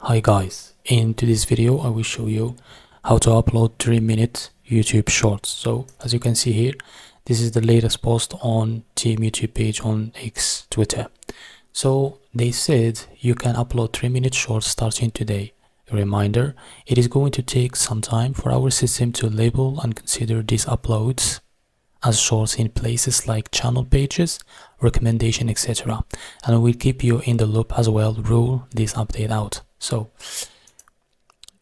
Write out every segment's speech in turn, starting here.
Hi guys, in today's video I will show you how to upload 3-minute YouTube shorts. So as you can see here, this is the latest post on Team YouTube page on X Twitter. So they said you can upload 3-minute shorts starting today. A reminder, it is going to take some time for our system to label and consider these uploads as shorts in places like channel pages, recommendation, etc. And we'll keep you in the loop as well, rule this update out. So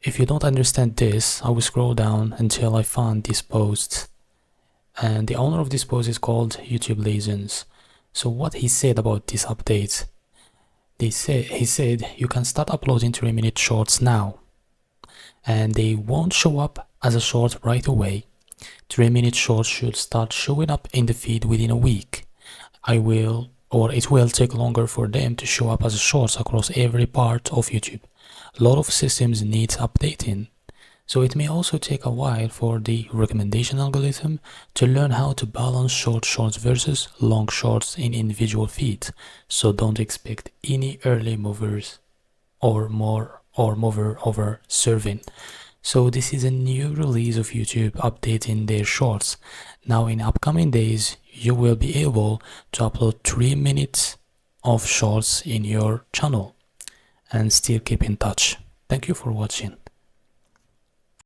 if you don't understand this, I will scroll down until I find this post, and the owner of this post is called YouTube Legends. So what he said about this update, he said you can start uploading 3-minute shorts now, and they won't show up as a short right away. 3-minute shorts should start showing up in the feed within a week. It will take longer for them to show up as shorts across every part of YouTube. A lot of systems need updating, so it may also take a while for the recommendation algorithm to learn how to balance short shorts versus long shorts in individual feeds. So don't expect any early movers or mover over serving. So this is a new release of YouTube updating their shorts. Now in upcoming days, you will be able to upload 3 minutes of shorts in your channel and still keep in touch. Thank you for watching.